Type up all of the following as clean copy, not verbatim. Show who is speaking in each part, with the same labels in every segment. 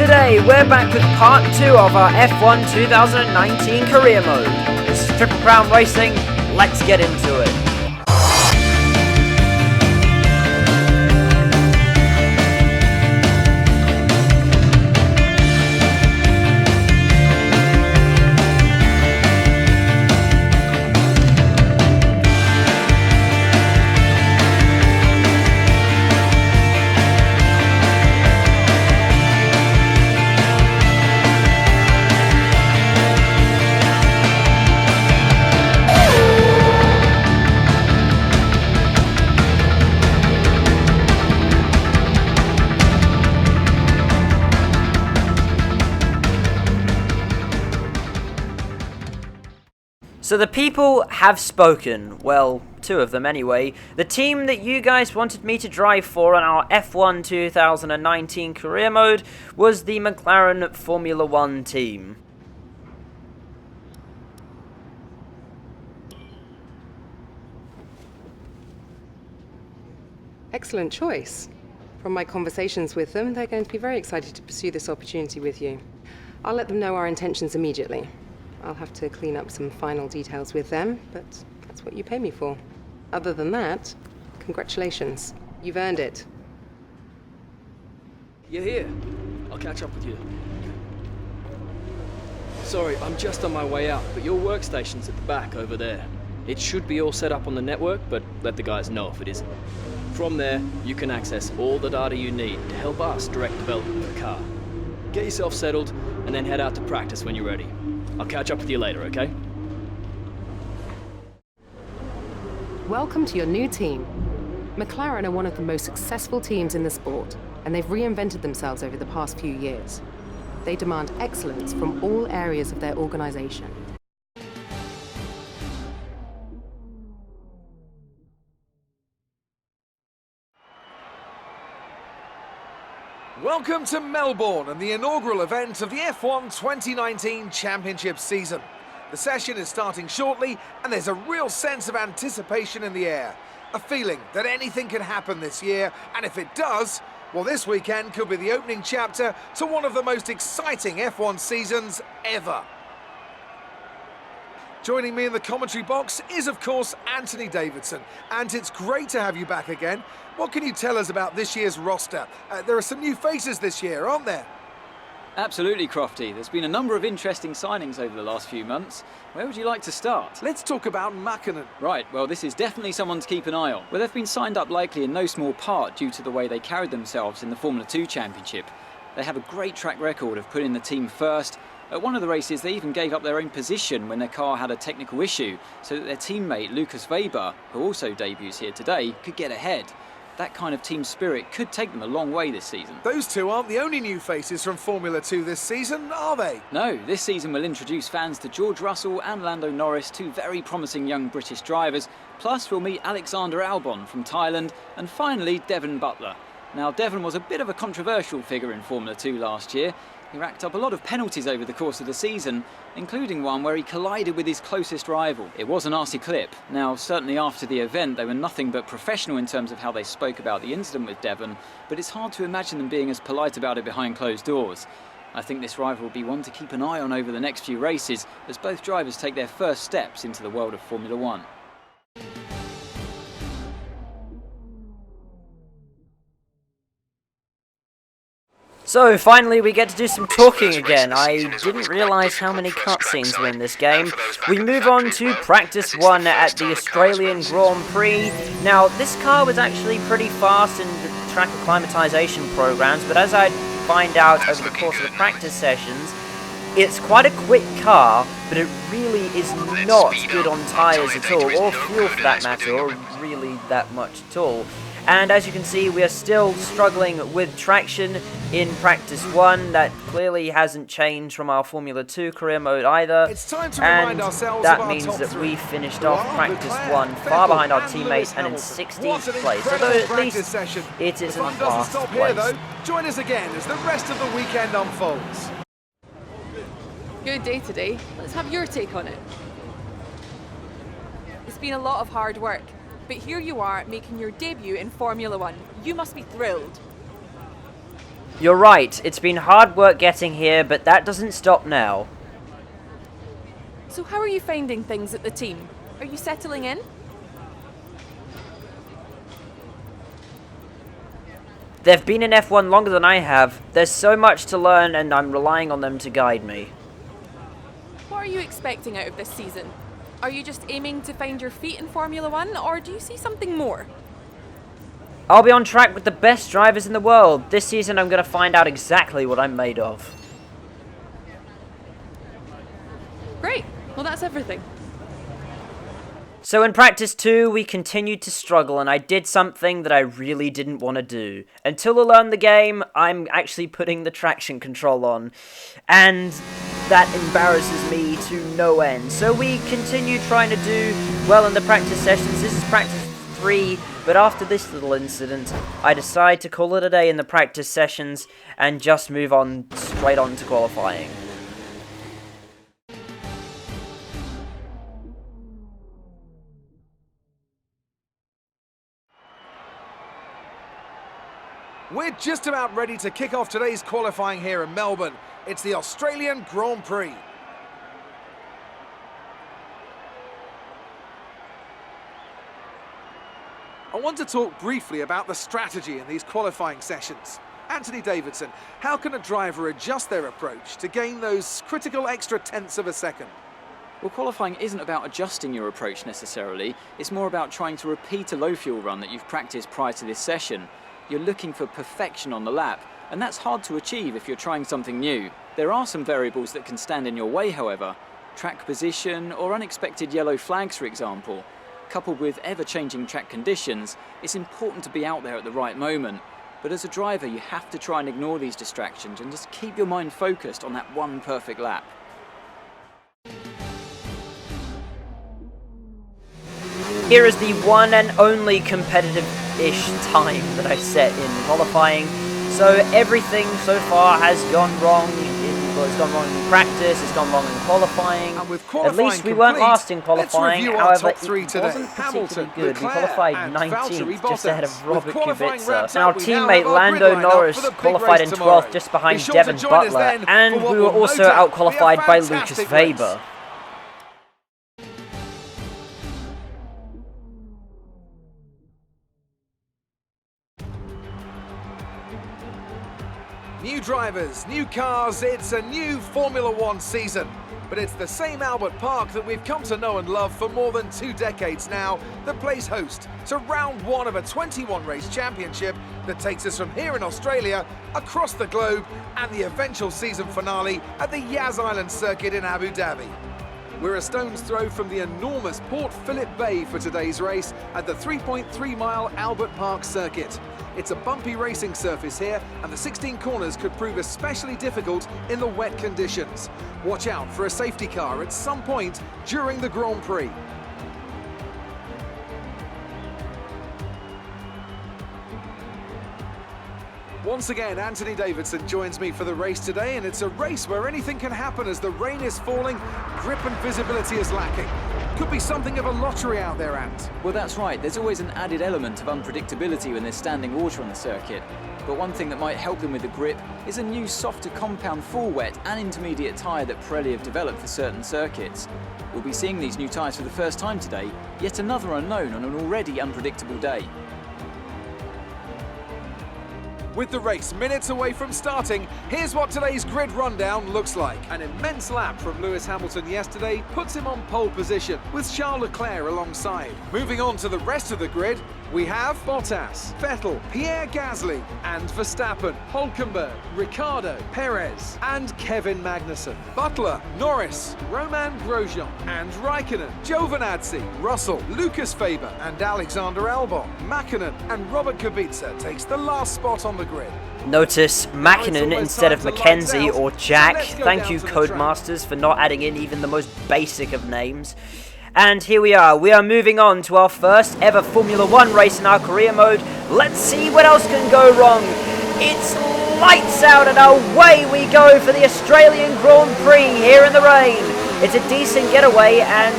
Speaker 1: Today, we're back with part 2 of our F1 2019 career mode. This is Triple Crown Racing, let's get into it. So the people have spoken, well, 2 of them anyway. The team that you guys wanted me to drive for on our F1 2019 career mode was the McLaren Formula 1 team.
Speaker 2: Excellent choice. From my conversations with them, they're going to be very excited to pursue this opportunity with you. I'll let them know our intentions immediately. I'll have to clean up some final details with them, but that's what you pay me for. Other than that, congratulations. You've earned it.
Speaker 3: You're here. I'll catch up with you. Sorry, I'm just on my way out, but your workstation's at the back over there. It should be all set up on the network, but let the guys know if it isn't. From there, you can access all the data you need to help us direct development of the car. Get yourself settled, and then head out to practice when you're ready. I'll catch up with you later, okay?
Speaker 2: Welcome to your new team. McLaren are one of the most successful teams in the sport, and they've reinvented themselves over the past few years. They demand excellence from all areas of their organization.
Speaker 4: Welcome to Melbourne and the inaugural event of the F1 2019 Championship season. The session is starting shortly and there's a real sense of anticipation in the air. A feeling that anything can happen this year, and if it does, well, this weekend could be the opening chapter to one of the most exciting F1 seasons ever. Joining me in the commentary box is, of course, Anthony Davidson. And it's great to have you back again. What can you tell us about this year's roster? There are some new faces this year, aren't there?
Speaker 5: Absolutely, Crofty. There's been a number of interesting signings over the last few months. Where would you like to start?
Speaker 4: Let's talk about McKenzie.
Speaker 5: Right, well, this is definitely someone to keep an eye on. Well, they've been signed up likely in no small part due to the way they carried themselves in the Formula 2 Championship. They have a great track record of putting the team first. At one of the races, they even gave up their own position when their car had a technical issue, so that their teammate Lucas Weber, who also debuts here today, could get ahead. That kind of team spirit could take them a long way this season.
Speaker 4: Those 2 aren't the only new faces from Formula 2 this season, are they?
Speaker 5: No, this season will introduce fans to George Russell and Lando Norris, 2 very promising young British drivers. Plus, we'll meet Alexander Albon from Thailand, and finally Devon Butler. Now, Devon was a bit of a controversial figure in Formula 2 last year. He racked up a lot of penalties over the course of the season, including one where he collided with his closest rival. It was a nasty clip. Now, certainly after the event, they were nothing but professional in terms of how they spoke about the incident with Devon, but it's hard to imagine them being as polite about it behind closed doors. I think this rival will be one to keep an eye on over the next few races, as both drivers take their first steps into the world of Formula 1.
Speaker 1: So finally we get to do some talking again. I didn't realise how many cutscenes were in this game. We move on to practice 1 at the Australian Grand Prix. Now this car was actually pretty fast in the track acclimatisation programs, but as I'd find out over the course of the practice sessions, it's quite a quick car, but it really is not good on tyres at all, or fuel for that matter, or really that much at all. And as you can see, we are still struggling with traction in practice 1. That clearly hasn't changed from our Formula 2 career mode either.
Speaker 4: It's time to remind ourselves
Speaker 1: that
Speaker 4: of our
Speaker 1: means
Speaker 4: top
Speaker 1: that
Speaker 4: 3.
Speaker 1: we finished off practice 1 far behind our teammates and in 16th place. Although at least it is in last place.
Speaker 4: Here, though. Join us again as the rest of the weekend unfolds.
Speaker 6: Good day today. Let's have your take on it. It's been a lot of hard work. But here you are, making your debut in Formula 1. You must be thrilled.
Speaker 1: You're right, it's been hard work getting here, but that doesn't stop now.
Speaker 6: So how are you finding things at the team? Are you settling in?
Speaker 1: They've been in F1 longer than I have. There's so much to learn and I'm relying on them to guide me.
Speaker 6: What are you expecting out of this season? Are you just aiming to find your feet in Formula One, or do you see something more?
Speaker 1: I'll be on track with the best drivers in the world. This season I'm going to find out exactly what I'm made of.
Speaker 6: Great. Well, that's everything.
Speaker 1: So in practice 2, we continued to struggle, and I did something that I really didn't want to do. Until I learned the game, I'm actually putting the traction control on, and that embarrasses me to no end. So we continue trying to do well in the practice sessions. This is practice 3, but after this little incident, I decide to call it a day in the practice sessions and just move on straight on to qualifying.
Speaker 4: We're just about ready to kick off today's qualifying here in Melbourne. It's the Australian Grand Prix. I want to talk briefly about the strategy in these qualifying sessions. Anthony Davidson, how can a driver adjust their approach to gain those critical extra tenths of a second?
Speaker 5: Well, qualifying isn't about adjusting your approach necessarily. It's more about trying to repeat a low fuel run that you've practiced prior to this session. You're looking for perfection on the lap, and that's hard to achieve if you're trying something new. There are some variables that can stand in your way, however. Track position or unexpected yellow flags, for example. Coupled with ever-changing track conditions, it's important to be out there at the right moment. But as a driver, you have to try and ignore these distractions and just keep your mind focused on that one perfect lap.
Speaker 1: Here is the one and only competitive-ish time that I set in qualifying. So everything so far has gone wrong. It's gone wrong in practice, it's gone wrong in qualifying.
Speaker 4: And with qualifying
Speaker 1: At least we weren't
Speaker 4: complete,
Speaker 1: last in qualifying,
Speaker 4: let's review our
Speaker 1: however,
Speaker 4: top three
Speaker 1: it
Speaker 4: today.
Speaker 1: wasn't
Speaker 4: Hamilton,
Speaker 1: particularly good. We
Speaker 4: Leclerc,
Speaker 1: qualified
Speaker 4: and
Speaker 1: 19th, just ahead of
Speaker 4: Bottas.
Speaker 1: Robert
Speaker 4: With qualifying
Speaker 1: Kubica.
Speaker 4: wrapped
Speaker 1: And our
Speaker 4: up, we now
Speaker 1: teammate
Speaker 4: have our grid
Speaker 1: Lando
Speaker 4: lineup
Speaker 1: Norris
Speaker 4: for the big
Speaker 1: qualified
Speaker 4: race
Speaker 1: in
Speaker 4: tomorrow.
Speaker 1: 12th, just behind
Speaker 4: Be sure
Speaker 1: Devon
Speaker 4: to join us
Speaker 1: Butler,
Speaker 4: then
Speaker 1: and
Speaker 4: for what
Speaker 1: we were
Speaker 4: will no
Speaker 1: also
Speaker 4: doubt
Speaker 1: out-qualified
Speaker 4: be a
Speaker 1: by Lucas
Speaker 4: fantastic race.
Speaker 1: Weber.
Speaker 4: New drivers, new cars, it's a new Formula One season. But it's the same Albert Park that we've come to know and love for more than 2 decades now that plays host to round 1 of a 21-race championship that takes us from here in Australia across the globe and the eventual season finale at the Yas Island circuit in Abu Dhabi. We're a stone's throw from the enormous Port Phillip Bay for today's race at the 3.3-mile Albert Park circuit. It's a bumpy racing surface here, and the 16 corners could prove especially difficult in the wet conditions. Watch out for a safety car at some point during the Grand Prix. Once again, Anthony Davidson joins me for the race today, and it's a race where anything can happen as the rain is falling, grip and visibility is lacking. Could be something of a lottery out there, Ant.
Speaker 5: Well, that's right. There's always an added element of unpredictability when there's standing water on the circuit. But one thing that might help them with the grip is a new softer compound full wet and intermediate tyre that Pirelli have developed for certain circuits. We'll be seeing these new tyres for the first time today, yet another unknown on an already unpredictable day.
Speaker 4: With the race minutes away from starting, here's what today's grid rundown looks like. An immense lap from Lewis Hamilton yesterday puts him on pole position, with Charles Leclerc alongside. Moving on to the rest of the grid, we have Bottas, Vettel, Pierre Gasly, and Verstappen, Hülkenberg, Ricciardo, Perez, and Kevin Magnussen. Butler, Norris, Romain Grosjean, and Raikkonen, Giovinazzi, Russell, Lucas Weber, and Alexander Albon. Mäkinen and Robert Kubica takes the last spot on the grid.
Speaker 1: Notice MacKinnon instead of MacKenzie
Speaker 4: out,
Speaker 1: or Jack.
Speaker 4: so let's go
Speaker 1: Thank
Speaker 4: down
Speaker 1: you,
Speaker 4: to the track.
Speaker 1: Codemasters, for not adding in even the most basic of names. And here we are moving on to our first ever Formula One race in our career mode. Let's see what else can go wrong. It's lights out and away we go for the Australian Grand Prix here in the rain. It's a decent getaway, and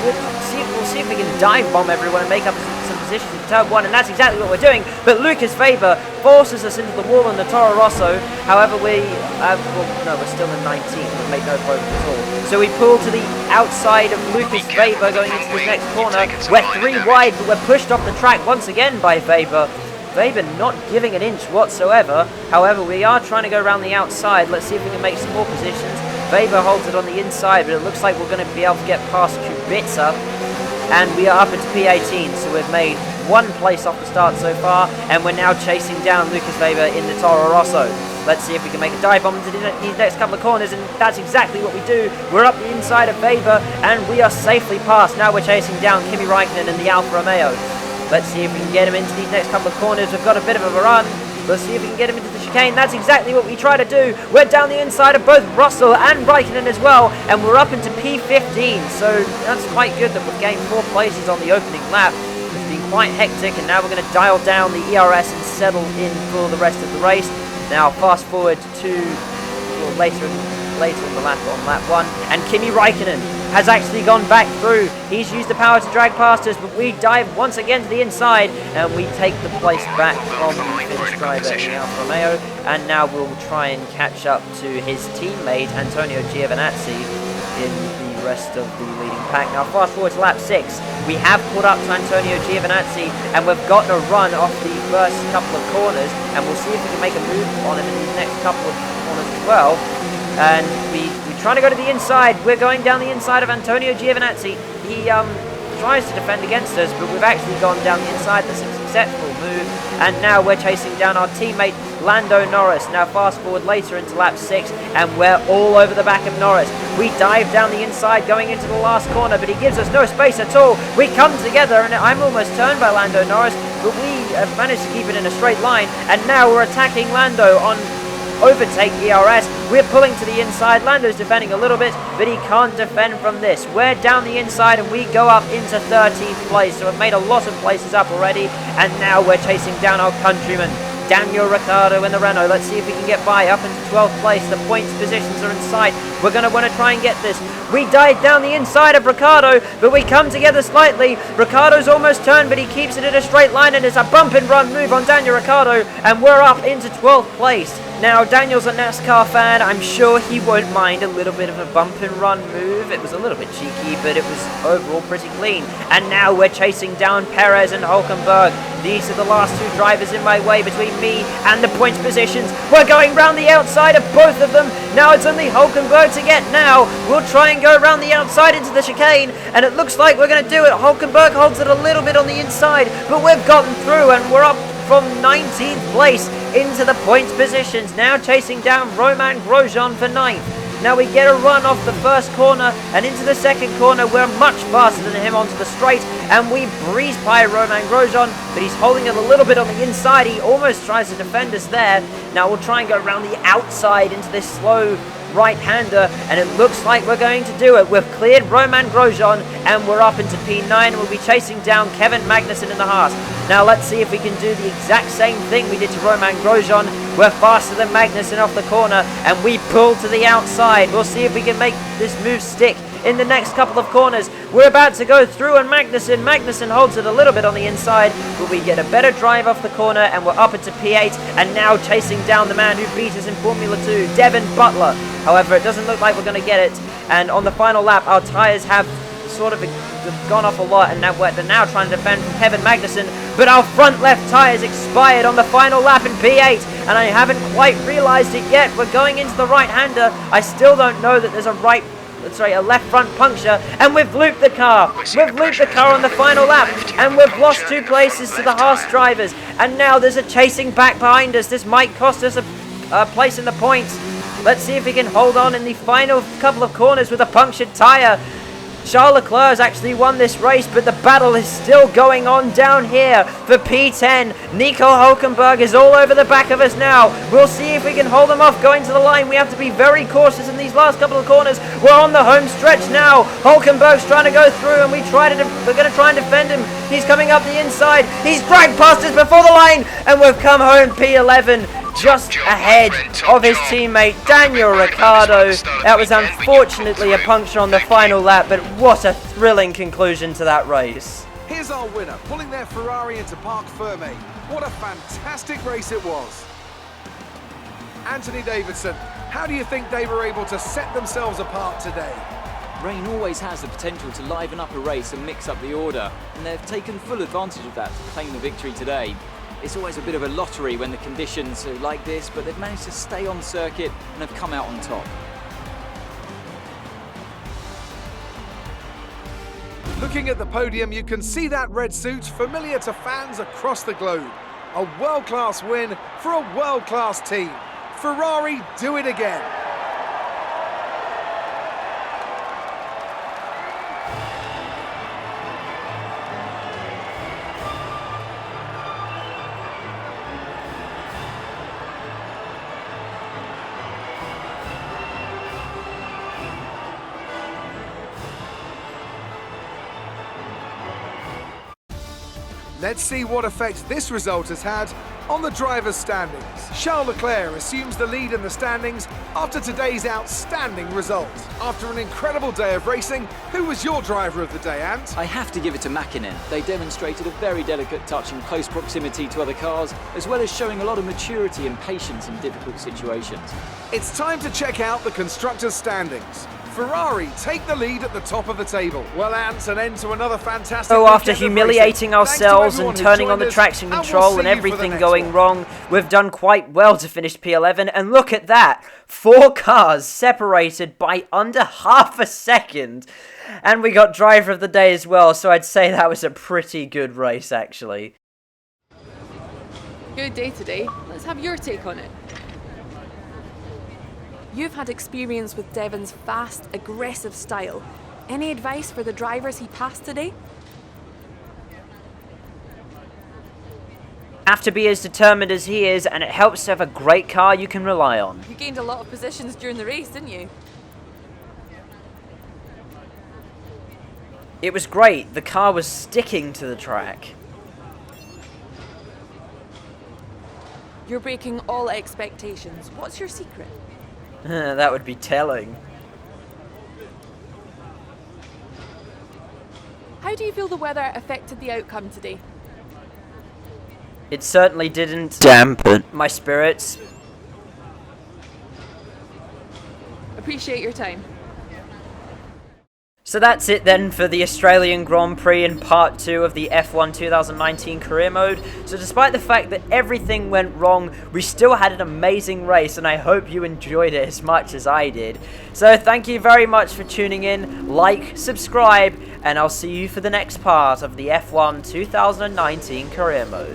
Speaker 1: we'll see if we can dive bomb everyone and make up some position in turn 1, and that's exactly what we're doing. But Lucas Weber forces us into the wall in the Toro Rosso. However, we're still in 19th. We've made no progress at all. So we pull to the outside of Lucas Weber going into the next corner. We're 3 wide, but we're pushed off the track once again by Weber. Weber not giving an inch whatsoever. However, we are trying to go around the outside. Let's see if we can make some more positions. Weber holds it on the inside, but it looks like we're going to be able to get past Kubica. And we are up into P18, so we've made 1 place off the start so far, and we're now chasing down Lucas Weber in the Toro Rosso. Let's see if we can make a dive bomb into these next couple of corners, and that's exactly what we do. We're up the inside of Weber, and we are safely past. Now we're chasing down Kimi Räikkönen in the Alfa Romeo. Let's see if we can get him into these next couple of corners. We've got a bit of a run. Let's see if we can get him into the chicane. That's exactly what we try to do. We're down the inside of both Russell and Räikkönen as well, and we're up into P15. So that's quite good that we've gained 4 places on the opening lap. It's been quite hectic, and now we're going to dial down the ERS and settle in for the rest of the race. Now fast forward to later in the lap on lap 1, and Kimi Räikkönen has actually gone back through. He's used the power to drag past us, but we dive once again to the inside, and we take the place back from the Finnish driver in the Alfa Romeo, and now we'll try and catch up to his teammate Antonio Giovinazzi in the rest of the leading pack. Now fast forward to lap 6. We have caught up to Antonio Giovinazzi, and we've gotten a run off the first couple of corners, and we'll see if we can make a move on him in these next couple of corners as well. And we're trying to go to the inside. We're going down the inside of Antonio Giovinazzi. He tries to defend against us, but we've actually gone down the inside. That's a successful move, and now we're chasing down our teammate Lando Norris. Now fast forward later into lap 6, and we're all over the back of Norris. We dive down the inside going into the last corner, but he gives us no space at all. We come together, and I'm almost turned by Lando Norris, but we have managed to keep it in a straight line, and now we're attacking Lando on overtake ERS. We're pulling to the inside. Lando's defending a little bit, but he can't defend from this. We're down the inside, and we go up into 13th place, so we've made a lot of places up already, and now we're chasing down our countryman Daniel Ricciardo in the Renault. Let's see if we can get by up into 12th place. The points positions are in sight. We're going to want to try and get this. We dive down the inside of Ricciardo, but we come together slightly. Ricciardo's almost turned, but he keeps it in a straight line, and it's a bump and run move on Daniel Ricciardo, and we're up into 12th place. Now, Daniel's a NASCAR fan. I'm sure he won't mind a little bit of a bump and run move. It was a little bit cheeky, but it was overall pretty clean. And now we're chasing down Perez and Hülkenberg. These are the last 2 drivers in my way between me and the points positions. We're going round the outside of both of them. Now it's only Hülkenberg to get now. We'll try and go around the outside into the chicane, and it looks like we're going to do it. Hülkenberg holds it a little bit on the inside, but we've gotten through, and we're up from 19th place into the points positions. Now chasing down Romain Grosjean for 9th. Now we get a run off the first corner, and into the second corner. We're much faster than him onto the straight, and we breeze by Romain Grosjean, but he's holding it a little bit on the inside. He almost tries to defend us there. Now we'll try and go around the outside into this slow right-hander, and it looks like we're going to do it. We've cleared Romain Grosjean, and we're up into P9, and we'll be chasing down Kevin Magnussen in the Haas. Now let's see if we can do the exact same thing we did to Romain Grosjean. We're faster than Magnussen off the corner, and we pull to the outside. We'll see if we can make this move stick in the next couple of corners. We're about to go through, and Magnussen holds it a little bit on the inside, but we get a better drive off the corner, and we're up into P8, and now chasing down the man who beat us in Formula 2, Devon Butler. However, it doesn't look like we're going to get it, and on the final lap, our tyres have sort of gone off a lot, and now we're now trying to defend from Kevin Magnussen, but our front left tyres expired on the final lap in P8, and I haven't quite realised it yet. We're going into the right-hander. I still don't know that there's a left front puncture, and we've looped the car. We've looped the car on the final lap, and we've lost 2 places to the Haas drivers, and now there's a chasing back behind us. This might cost us a place in the points. Let's see if we can hold on in the final couple of corners with a punctured tyre. Charles Leclerc has actually won this race, but the battle is still going on down here for P10. Nico Hülkenberg is all over the back of us now. We'll see if we can hold them off going to the line. We have to be very cautious in these last couple of corners. We're on the home stretch now. Hülkenberg's trying to go through, and we're going to try and defend him. He's coming up the inside. He's dragged past us before the line, and we've come home P11. Just ahead of his teammate Daniel Ricciardo. That was unfortunately a puncture on the final lap, but what a thrilling conclusion to that race.
Speaker 4: Here's our winner, pulling their Ferrari into Parc Fermé. What a fantastic race it was. Anthony Davidson, how do you think they were able to set themselves apart today?
Speaker 5: Rain always has the potential to liven up a race and mix up the order, and they've taken full advantage of that to claim the victory today. It's always a bit of a lottery when the conditions are like this, but they've managed to stay on circuit and have come out on top.
Speaker 4: Looking at the podium, you can see that red suit familiar to fans across the globe. A world-class win for a world-class team. Ferrari do it again. Let's see what effect this result has had on the drivers' standings. Charles Leclerc assumes the lead in the standings after today's outstanding result. After an incredible day of racing, who was your driver of the day, Ant?
Speaker 5: I have to give it to McKenzie. They demonstrated a very delicate touch in close proximity to other cars, as well as showing a lot of maturity and patience in difficult situations.
Speaker 4: It's time to check out the constructors' standings. Ferrari take the lead at the top of the table. Well, Ant, an end to another fantastic
Speaker 1: So after
Speaker 4: weekend of
Speaker 1: humiliating
Speaker 4: racing.
Speaker 1: ourselves
Speaker 4: Thanks
Speaker 1: and
Speaker 4: to
Speaker 1: turning
Speaker 4: everyone
Speaker 1: on the
Speaker 4: who joined
Speaker 1: traction
Speaker 4: us, and
Speaker 1: control
Speaker 4: we'll
Speaker 1: and
Speaker 4: see you for the
Speaker 1: everything
Speaker 4: next
Speaker 1: going
Speaker 4: one.
Speaker 1: wrong, we've done quite well to finish P11. And look at that, 4 cars separated by under half a second. And we got driver of the day as well, so I'd say that was a pretty good race actually.
Speaker 6: Good day today. Let's have your take on it. You've had experience with Devon's fast, aggressive style. Any advice for the drivers he passed today?
Speaker 1: Have to be as determined as he is, and it helps to have a great car you can rely on.
Speaker 6: You gained a lot of positions during the race, didn't you?
Speaker 1: It was great, the car was sticking to the track.
Speaker 6: You're breaking all expectations. What's your secret?
Speaker 1: That would be telling.
Speaker 6: How do you feel the weather affected the outcome today?
Speaker 1: It certainly didn't dampen my spirits.
Speaker 6: Appreciate your time.
Speaker 1: So that's it then for the Australian Grand Prix in part 2 of the F1 2019 career mode. So despite the fact that everything went wrong, we still had an amazing race, and I hope you enjoyed it as much as I did. So thank you very much for tuning in, like, subscribe, and I'll see you for the next part of the F1 2019 career mode.